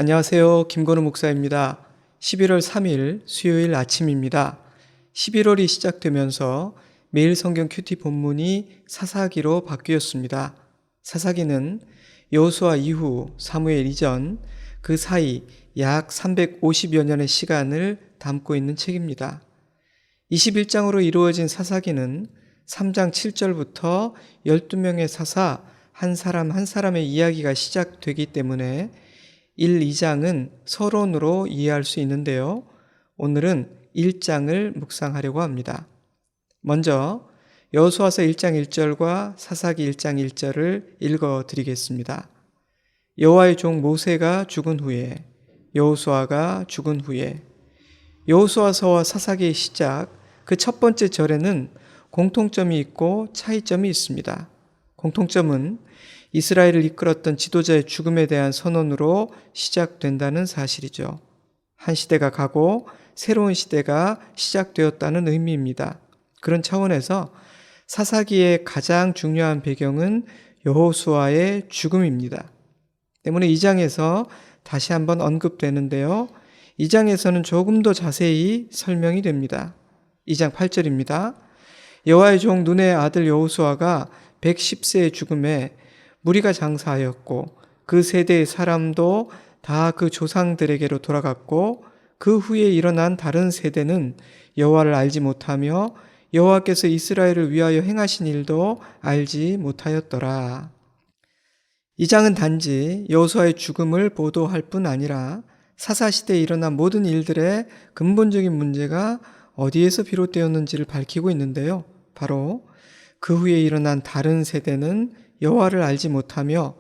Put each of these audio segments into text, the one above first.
안녕하세요. 김건우 목사입니다. 11월 3일 수요일 아침입니다. 11월이 시작되면서 매일 성경 큐티 본문이 사사기로 바뀌었습니다. 사사기는 여호수아 이후 사무엘 이전 그 사이 약 350여 년의 시간을 담고 있는 책입니다. 21장으로 이루어진 사사기는 3장 7절부터 12명의 사사 한 사람 한 사람의 이야기가 시작되기 때문에 1, 2장은 서론으로 이해할 수 있는데요. 오늘은 1장을 묵상하려고 합니다. 먼저 여호수아서 1장 1절과 사사기 1장 1절을 읽어드리겠습니다. 여호와의 종 모세가 죽은 후에, 여호수아가 죽은 후에. 여호수아서와 사사기의 시작, 그 첫 번째 절에는 공통점이 있고 차이점이 있습니다. 공통점은 이스라엘을 이끌었던 지도자의 죽음에 대한 선언으로 시작된다는 사실이죠. 한 시대가 가고 새로운 시대가 시작되었다는 의미입니다. 그런 차원에서 사사기의 가장 중요한 배경은 여호수아의 죽음입니다. 때문에 2장에서 다시 한번 언급되는데요. 2장에서는 조금 더 자세히 설명이 됩니다. 2장 8절입니다. 여호와의 종 눈의 아들 여호수아가 110세의 죽음에 무리가 장사하였고 그 세대의 사람도 다 그 조상들에게로 돌아갔고 그 후에 일어난 다른 세대는 여호와를 알지 못하며 여호와께서 이스라엘을 위하여 행하신 일도 알지 못하였더라. 이 장은 단지 여호수아의 죽음을 보도할 뿐 아니라 사사시대에 일어난 모든 일들의 근본적인 문제가 어디에서 비롯되었는지를 밝히고 있는데요. 바로 그 후에 일어난 다른 세대는 여호와를 알지 못하며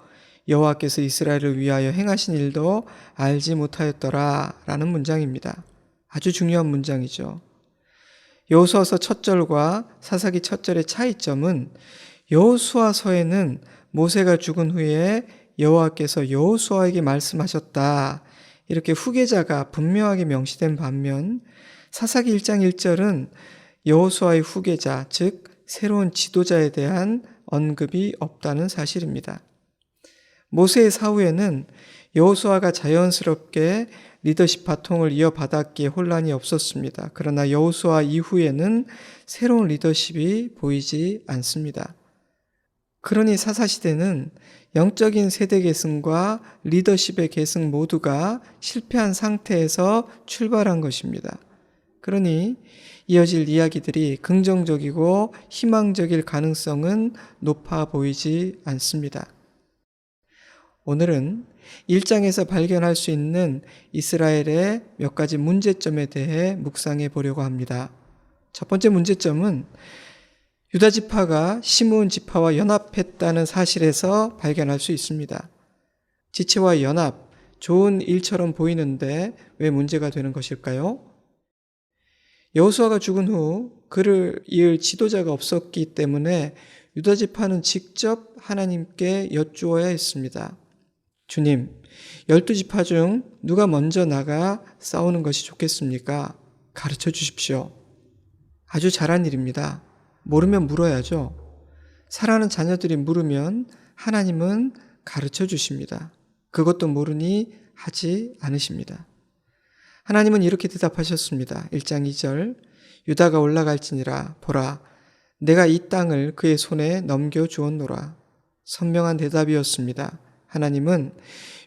여호와께서 이스라엘을 위하여 행하신 일도 알지 못하였더라 라는 문장입니다. 아주 중요한 문장이죠. 여호수아서 첫 절과 사사기 첫 절의 차이점은 여호수아서에는 모세가 죽은 후에 여호와께서 여호수아에게 말씀하셨다 이렇게 후계자가 분명하게 명시된 반면 사사기 1장 1절은 여호수아의 후계자 즉 새로운 지도자에 대한 언급이 없다는 사실입니다. 모세의 사후에는 여호수아가 자연스럽게 리더십 바통을 이어받았기에 혼란이 없었습니다. 그러나 여호수아 이후에는 새로운 리더십이 보이지 않습니다. 그러니 사사시대는 영적인 세대 계승과 리더십의 계승 모두가 실패한 상태에서 출발한 것입니다. 그러니 이어질 이야기들이 긍정적이고 희망적일 가능성은 높아 보이지 않습니다. 오늘은 1장에서 발견할 수 있는 이스라엘의 몇 가지 문제점에 대해 묵상해 보려고 합니다. 첫 번째 문제점은 유다 지파가 시므온 지파와 연합했다는 사실에서 발견할 수 있습니다. 지체와 연합, 좋은 일처럼 보이는데 왜 문제가 되는 것일까요? 여호수아가 죽은 후 그를 이을 지도자가 없었기 때문에 유다 지파는 직접 하나님께 여쭈어야 했습니다. 주님, 12지파 중 누가 먼저 나가 싸우는 것이 좋겠습니까? 가르쳐 주십시오. 아주 잘한 일입니다. 모르면 물어야죠. 사랑하는 자녀들이 물으면 하나님은 가르쳐 주십니다. 그것도 모르니 하지 않으십니다. 하나님은 이렇게 대답하셨습니다. 1장 2절 유다가 올라갈지니라 보라 내가 이 땅을 그의 손에 넘겨주었노라. 선명한 대답이었습니다. 하나님은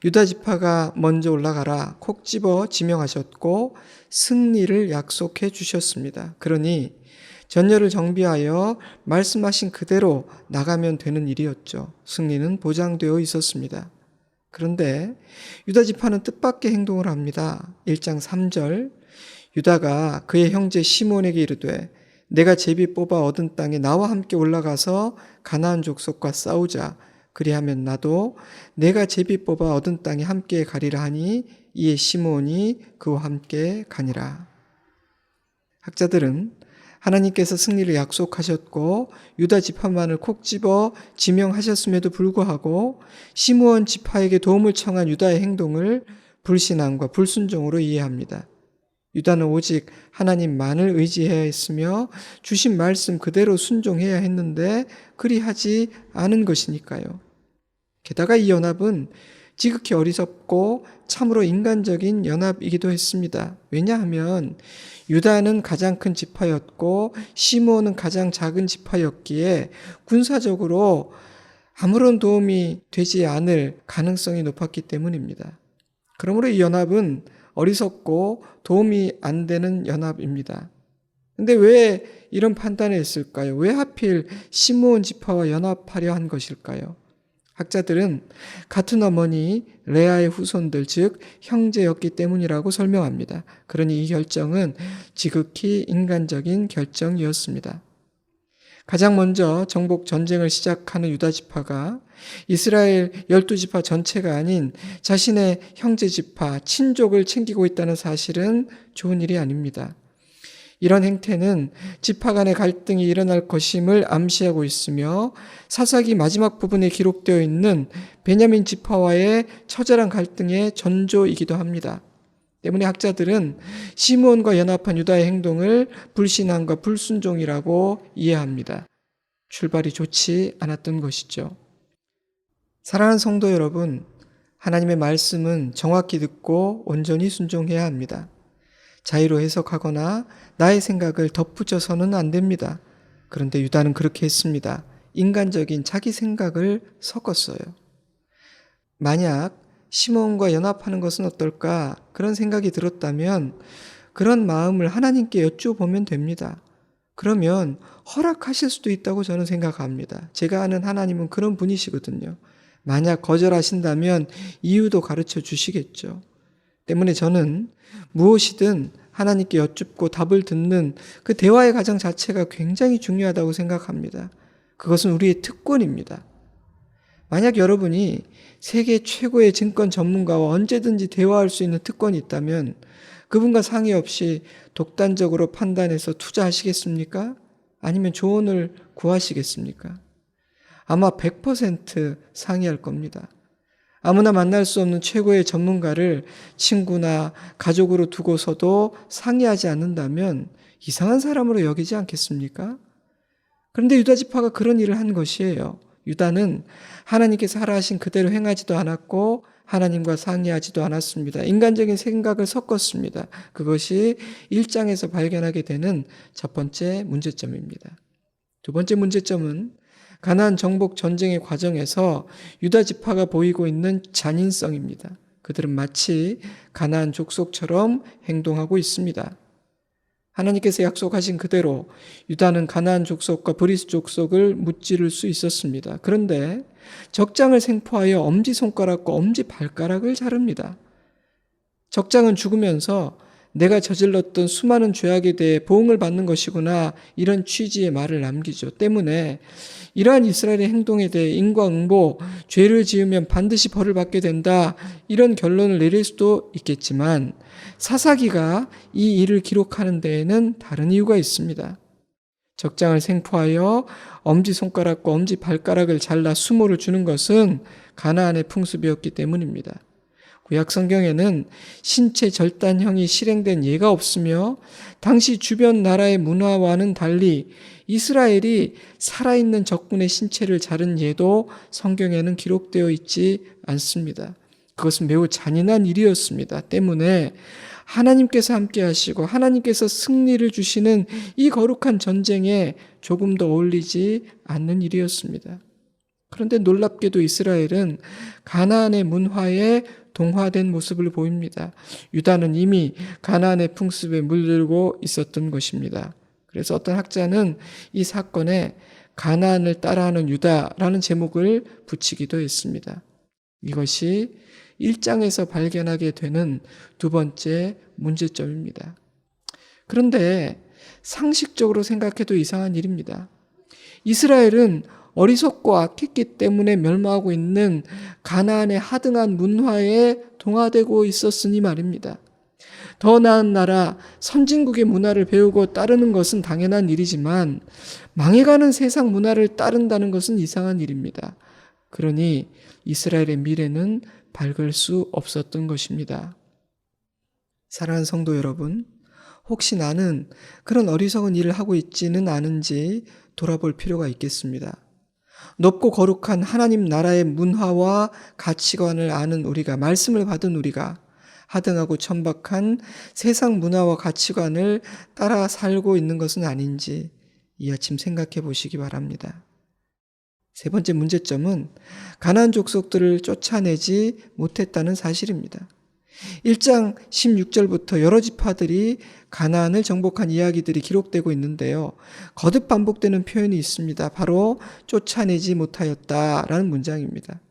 유다 지파가 먼저 올라가라 콕 집어 지명하셨고 승리를 약속해 주셨습니다. 그러니 전열을 정비하여 말씀하신 그대로 나가면 되는 일이었죠. 승리는 보장되어 있었습니다. 그런데 유다 지파는 뜻밖의 행동을 합니다. 1장 3절 유다가 그의 형제 시몬에게 이르되 내가 제비 뽑아 얻은 땅에 나와 함께 올라가서 가나안 족속과 싸우자. 그리하면 나도 내가 제비 뽑아 얻은 땅에 함께 가리라 하니 이에 시몬이 그와 함께 가니라. 학자들은 하나님께서 승리를 약속하셨고 유다 지파만을 콕 집어 지명하셨음에도 불구하고 시므온 지파에게 도움을 청한 유다의 행동을 불신앙과 불순종으로 이해합니다. 유다는 오직 하나님만을 의지해야 했으며 주신 말씀 그대로 순종해야 했는데 그리하지 않은 것이니까요. 게다가 이 연합은 지극히 어리석고 참으로 인간적인 연합이기도 했습니다. 왜냐하면 유다는 가장 큰 지파였고 시므온은 가장 작은 지파였기에 군사적으로 아무런 도움이 되지 않을 가능성이 높았기 때문입니다. 그러므로 이 연합은 어리석고 도움이 안 되는 연합입니다. 근데 왜 이런 판단을 했을까요? 왜 하필 시므온 지파와 연합하려 한 것일까요? 학자들은 같은 어머니 레아의 후손들, 즉 형제였기 때문이라고 설명합니다. 그러니 이 결정은 지극히 인간적인 결정이었습니다. 가장 먼저 정복 전쟁을 시작하는 유다 지파가 이스라엘 12지파 전체가 아닌 자신의 형제 지파, 친족을 챙기고 있다는 사실은 좋은 일이 아닙니다. 이런 행태는 지파 간의 갈등이 일어날 것임을 암시하고 있으며 사사기 마지막 부분에 기록되어 있는 베냐민 지파와의 처절한 갈등의 전조이기도 합니다. 때문에 학자들은 시므온과 연합한 유다의 행동을 불신앙과 불순종이라고 이해합니다. 출발이 좋지 않았던 것이죠. 사랑하는 성도 여러분, 하나님의 말씀은 정확히 듣고 온전히 순종해야 합니다. 자의로 해석하거나 나의 생각을 덧붙여서는 안 됩니다. 그런데 유다는 그렇게 했습니다. 인간적인 자기 생각을 섞었어요. 만약 시므온과 연합하는 것은 어떨까? 그런 생각이 들었다면 그런 마음을 하나님께 여쭤보면 됩니다. 그러면 허락하실 수도 있다고 저는 생각합니다. 제가 아는 하나님은 그런 분이시거든요. 만약 거절하신다면 이유도 가르쳐 주시겠죠. 때문에 저는 무엇이든 하나님께 여쭙고 답을 듣는 그 대화의 과정 자체가 굉장히 중요하다고 생각합니다. 그것은 우리의 특권입니다. 만약 여러분이 세계 최고의 증권 전문가와 언제든지 대화할 수 있는 특권이 있다면 그분과 상의 없이 독단적으로 판단해서 투자하시겠습니까? 아니면 조언을 구하시겠습니까? 아마 100% 상의할 겁니다. 아무나 만날 수 없는 최고의 전문가를 친구나 가족으로 두고서도 상의하지 않는다면 이상한 사람으로 여기지 않겠습니까? 그런데 유다 지파가 그런 일을 한 것이에요. 유다는 하나님께서 하라 하신 그대로 행하지도 않았고 하나님과 상의하지도 않았습니다. 인간적인 생각을 섞었습니다. 그것이 1장에서 발견하게 되는 첫 번째 문제점입니다. 두 번째 문제점은 가나안 정복 전쟁의 과정에서 유다 지파가 보이고 있는 잔인성입니다. 그들은 마치 가나안 족속처럼 행동하고 있습니다. 하나님께서 약속하신 그대로 유다는 가나안 족속과 브리스 족속을 무찌를 수 있었습니다. 그런데 적장을 생포하여 엄지손가락과 엄지발가락을 자릅니다. 적장은 죽으면서 내가 저질렀던 수많은 죄악에 대해 보응을 받는 것이구나, 이런 취지의 말을 남기죠. 때문에 이러한 이스라엘의 행동에 대해 인과응보, 죄를 지으면 반드시 벌을 받게 된다, 이런 결론을 내릴 수도 있겠지만 사사기가 이 일을 기록하는 데에는 다른 이유가 있습니다. 적장을 생포하여 엄지손가락과 엄지발가락을 잘라 수모를 주는 것은 가나안의 풍습이었기 때문입니다. 구약 성경에는 신체 절단형이 실행된 예가 없으며 당시 주변 나라의 문화와는 달리 이스라엘이 살아있는 적군의 신체를 자른 예도 성경에는 기록되어 있지 않습니다. 그것은 매우 잔인한 일이었습니다. 때문에 하나님께서 함께 하시고 하나님께서 승리를 주시는 이 거룩한 전쟁에 조금 더 어울리지 않는 일이었습니다. 그런데 놀랍게도 이스라엘은 가나안의 문화에 동화된 모습을 보입니다. 유다는 이미 가나안의 풍습에 물들고 있었던 것입니다. 그래서 어떤 학자는 이 사건에 가나안을 따라하는 유다라는 제목을 붙이기도 했습니다. 이것이 1장에서 발견하게 되는 두 번째 문제점입니다. 그런데 상식적으로 생각해도 이상한 일입니다. 이스라엘은 어리석고 악했기 때문에 멸망하고 있는 가나안의 하등한 문화에 동화되고 있었으니 말입니다. 더 나은 나라, 선진국의 문화를 배우고 따르는 것은 당연한 일이지만 망해가는 세상 문화를 따른다는 것은 이상한 일입니다. 그러니 이스라엘의 미래는 밝을 수 없었던 것입니다. 사랑하는 성도 여러분, 혹시 나는 그런 어리석은 일을 하고 있지는 않은지 돌아볼 필요가 있겠습니다. 높고 거룩한 하나님 나라의 문화와 가치관을 아는 우리가, 말씀을 받은 우리가 하등하고 천박한 세상 문화와 가치관을 따라 살고 있는 것은 아닌지 이 아침 생각해 보시기 바랍니다. 세 번째 문제점은 가나안 족속들을 쫓아내지 못했다는 사실입니다. 1장 16절부터 여러 지파들이 가나안을 정복한 이야기들이 기록되고 있는데요. 거듭 반복되는 표현이 있습니다. 바로 쫓아내지 못하였다라는 문장입니다.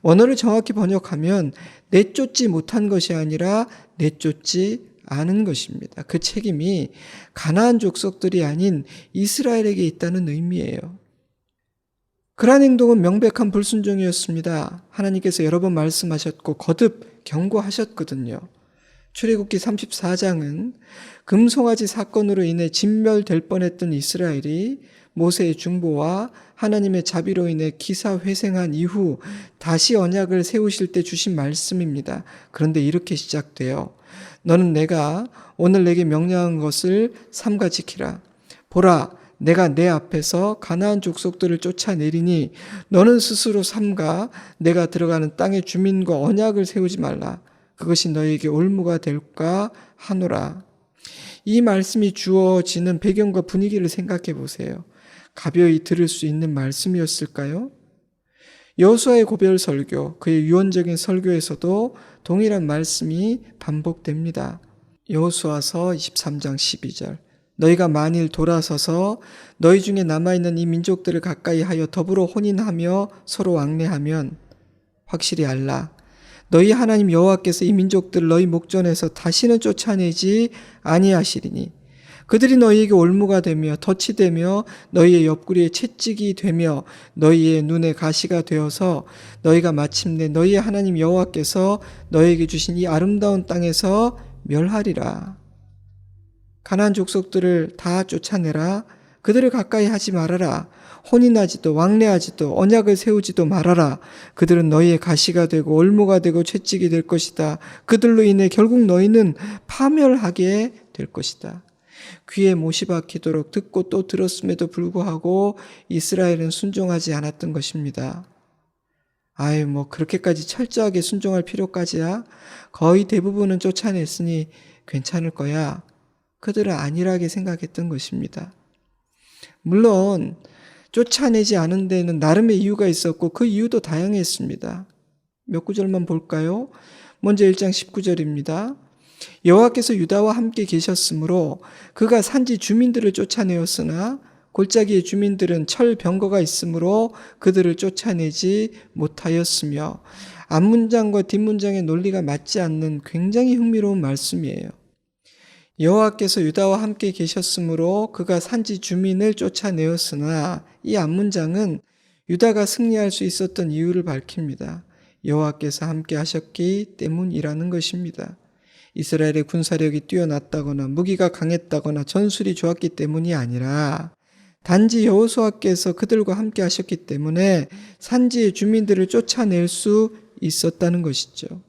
원어를 정확히 번역하면 내쫓지 못한 것이 아니라 내쫓지 않은 것입니다. 그 책임이 가나안 족속들이 아닌 이스라엘에게 있다는 의미예요. 그러한 행동은 명백한 불순종이었습니다. 하나님께서 여러 번 말씀하셨고 거듭 경고하셨거든요. 출애굽기 34장은 금송아지 사건으로 인해 진멸될 뻔했던 이스라엘이 모세의 중보와 하나님의 자비로 인해 기사회생한 이후 다시 언약을 세우실 때 주신 말씀입니다. 그런데 이렇게 시작돼요. 너는 내가 오늘 내게 명령한 것을 삼가 지키라. 보라, 내가 내 앞에서 가나안 족속들을 쫓아내리니 너는 스스로 삼가 내가 들어가는 땅의 주민과 언약을 세우지 말라. 그것이 너에게 올무가 될까 하노라. 이 말씀이 주어지는 배경과 분위기를 생각해 보세요. 가벼이 들을 수 있는 말씀이었을까요? 여호수아의 고별 설교, 그의 유언적인 설교에서도 동일한 말씀이 반복됩니다. 여호수아서 23장 12절. 너희가 만일 돌아서서 너희 중에 남아있는 이 민족들을 가까이 하여 더불어 혼인하며 서로 왕래하면 확실히 알라. 너희 하나님 여호와께서 이 민족들을 너희 목전에서 다시는 쫓아내지 아니하시리니 그들이 너희에게 올무가 되며 덫이 되며 너희의 옆구리에 채찍이 되며 너희의 눈에 가시가 되어서 너희가 마침내 너희의 하나님 여호와께서 너희에게 주신 이 아름다운 땅에서 멸하리라. 가나안 족속들을 다 쫓아내라. 그들을 가까이 하지 말아라. 혼인하지도 왕래하지도 언약을 세우지도 말아라. 그들은 너희의 가시가 되고 올무가 되고 채찍이 될 것이다. 그들로 인해 결국 너희는 파멸하게 될 것이다. 귀에 못이 박히도록 듣고 또 들었음에도 불구하고 이스라엘은 순종하지 않았던 것입니다. 그렇게까지 철저하게 순종할 필요까지야? 거의 대부분은 쫓아냈으니 괜찮을 거야. 그들은 안일하게 생각했던 것입니다. 물론 쫓아내지 않은 데는 나름의 이유가 있었고 그 이유도 다양했습니다. 몇 구절만 볼까요? 먼저 1장 19절입니다. 여호와께서 유다와 함께 계셨으므로 그가 산지 주민들을 쫓아내었으나 골짜기의 주민들은 철병거가 있으므로 그들을 쫓아내지 못하였으며, 앞문장과 뒷문장의 논리가 맞지 않는 굉장히 흥미로운 말씀이에요. 여호와께서 유다와 함께 계셨으므로 그가 산지 주민을 쫓아내었으나, 이 앞문장은 유다가 승리할 수 있었던 이유를 밝힙니다. 여호와께서 함께 하셨기 때문이라는 것입니다. 이스라엘의 군사력이 뛰어났다거나 무기가 강했다거나 전술이 좋았기 때문이 아니라 단지 여호수아께서 그들과 함께 하셨기 때문에 산지의 주민들을 쫓아낼 수 있었다는 것이죠.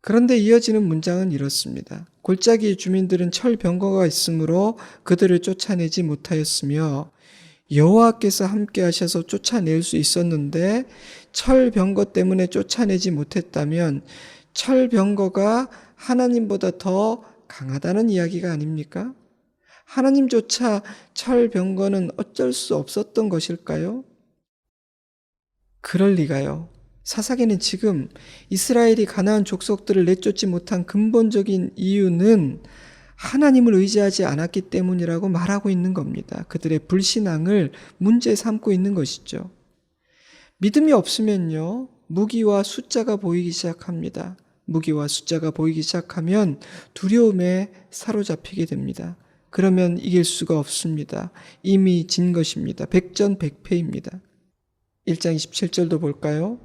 그런데 이어지는 문장은 이렇습니다. 골짜기의 주민들은 철병거가 있으므로 그들을 쫓아내지 못하였으며, 여호와께서 함께 하셔서 쫓아낼 수 있었는데 철병거 때문에 쫓아내지 못했다면 철병거가 하나님보다 더 강하다는 이야기가 아닙니까? 하나님조차 철병거는 어쩔 수 없었던 것일까요? 그럴 리가요. 사사기는 지금 이스라엘이 가나안 족속들을 내쫓지 못한 근본적인 이유는 하나님을 의지하지 않았기 때문이라고 말하고 있는 겁니다. 그들의 불신앙을 문제 삼고 있는 것이죠. 믿음이 없으면요, 무기와 숫자가 보이기 시작합니다. 무기와 숫자가 보이기 시작하면 두려움에 사로잡히게 됩니다. 그러면 이길 수가 없습니다. 이미 진 것입니다. 백전백패입니다. 1장 27절도 볼까요?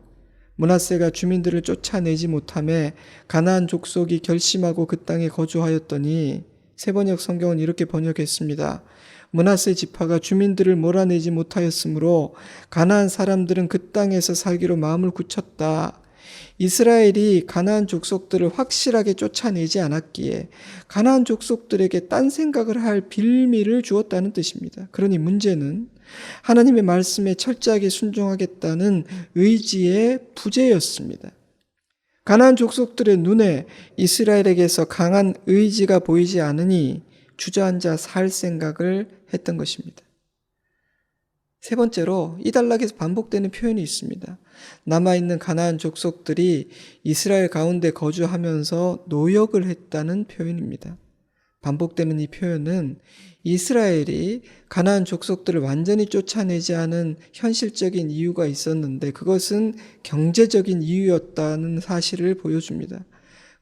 므낫세가 주민들을 쫓아내지 못하매 가나안 족속이 결심하고 그 땅에 거주하였더니, 세번역 성경은 이렇게 번역했습니다. 므낫세 지파가 주민들을 몰아내지 못하였으므로 가나안 사람들은 그 땅에서 살기로 마음을 굳혔다. 이스라엘이 가나안 족속들을 확실하게 쫓아내지 않았기에 가나안 족속들에게 딴 생각을 할 빌미를 주었다는 뜻입니다. 그러니 문제는 하나님의 말씀에 철저하게 순종하겠다는 의지의 부재였습니다. 가나안 족속들의 눈에 이스라엘에게서 강한 의지가 보이지 않으니 주저앉아 살 생각을 했던 것입니다. 세 번째로 이 단락에서 반복되는 표현이 있습니다. 남아있는 가나안 족속들이 이스라엘 가운데 거주하면서 노역을 했다는 표현입니다. 반복되는 이 표현은 이스라엘이 가나안 족속들을 완전히 쫓아내지 않은 현실적인 이유가 있었는데 그것은 경제적인 이유였다는 사실을 보여줍니다.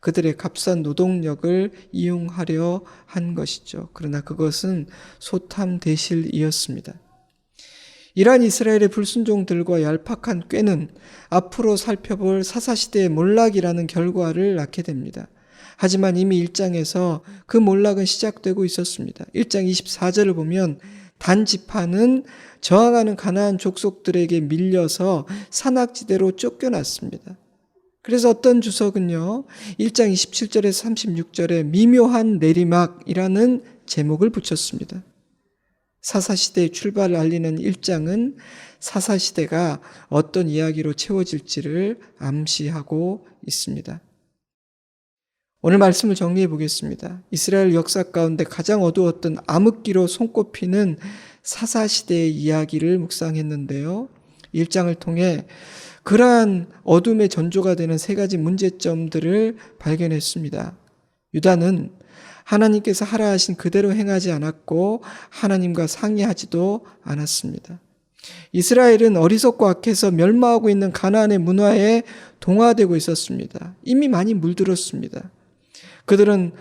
그들의 값싼 노동력을 이용하려 한 것이죠. 그러나 그것은 소탐대실이었습니다. 이러한 이스라엘의 불순종들과 얄팍한 꾀는 앞으로 살펴볼 사사시대의 몰락이라는 결과를 낳게 됩니다. 하지만 이미 1장에서 그 몰락은 시작되고 있었습니다. 1장 24절을 보면 단 지파는 저항하는 가나안 족속들에게 밀려서 산악지대로 쫓겨났습니다. 그래서 어떤 주석은요, 1장 27절에서 36절에 미묘한 내리막이라는 제목을 붙였습니다. 사사시대의 출발을 알리는 1장은 사사시대가 어떤 이야기로 채워질지를 암시하고 있습니다. 오늘 말씀을 정리해 보겠습니다. 이스라엘 역사 가운데 가장 어두웠던 암흑기로 손꼽히는 사사시대의 이야기를 묵상했는데요. 1장을 통해 그러한 어둠의 전조가 되는 세 가지 문제점들을 발견했습니다. 유다는 하나님께서 하라 하신 그대로 행하지 않았고 하나님과 상의하지도 않았습니다. 이스라엘은 어리석고 악해서 멸망하고 있는 가나안의 문화에 동화되고 있었습니다. 이미 많이 물들었습니다. 그들은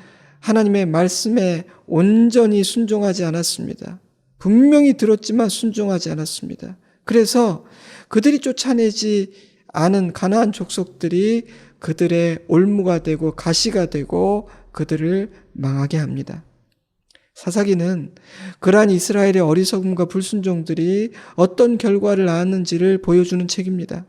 하나님의 말씀에 온전히 순종하지 않았습니다. 분명히 들었지만 순종하지 않았습니다. 그래서 그들이 쫓아내지 않은 가나안 족속들이 그들의 올무가 되고 가시가 되고 그들을 망하게 합니다. 사사기는 그러한 이스라엘의 어리석음과 불순종들이 어떤 결과를 낳았는지를 보여주는 책입니다.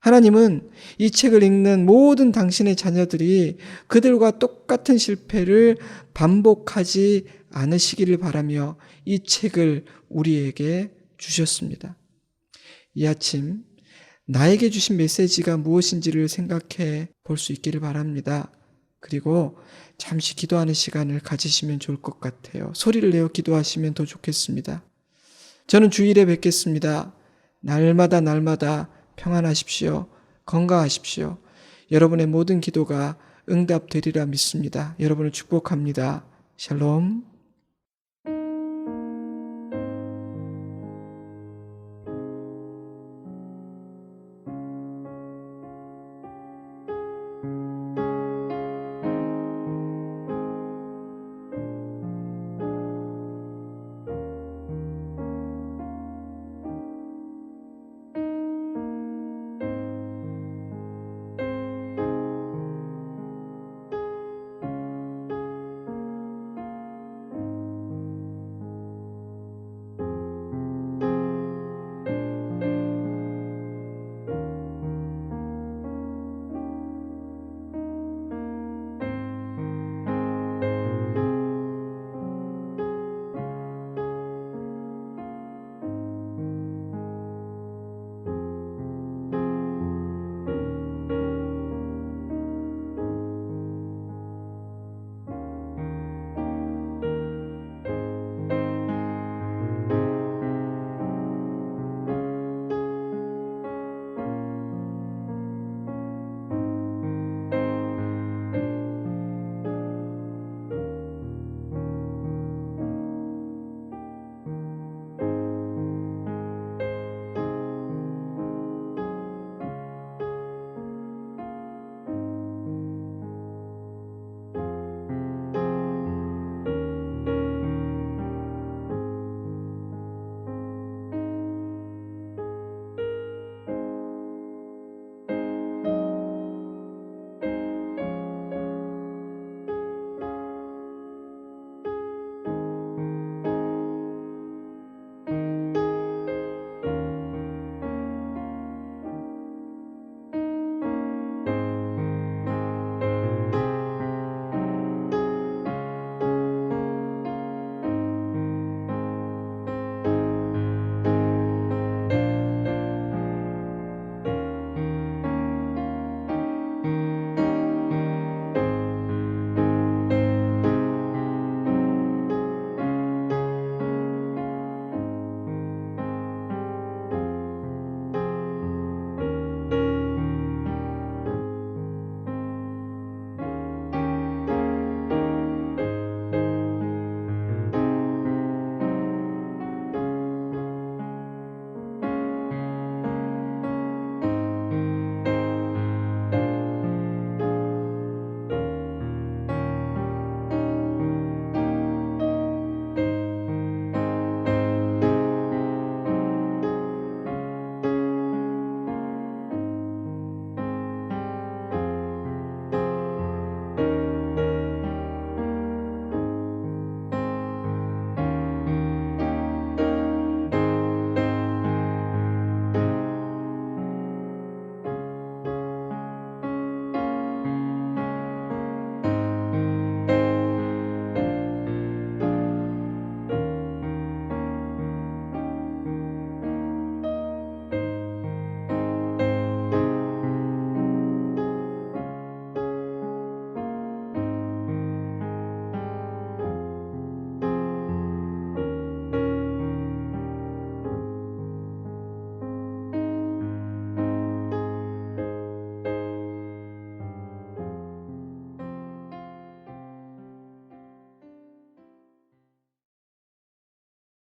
하나님은 이 책을 읽는 모든 당신의 자녀들이 그들과 똑같은 실패를 반복하지 않으시기를 바라며 이 책을 우리에게 주셨습니다. 이 아침 나에게 주신 메시지가 무엇인지를 생각해 볼 수 있기를 바랍니다. 그리고 잠시 기도하는 시간을 가지시면 좋을 것 같아요. 소리를 내어 기도하시면 더 좋겠습니다. 저는 주일에 뵙겠습니다. 날마다 평안하십시오. 건강하십시오. 여러분의 모든 기도가 응답되리라 믿습니다. 여러분을 축복합니다. 샬롬.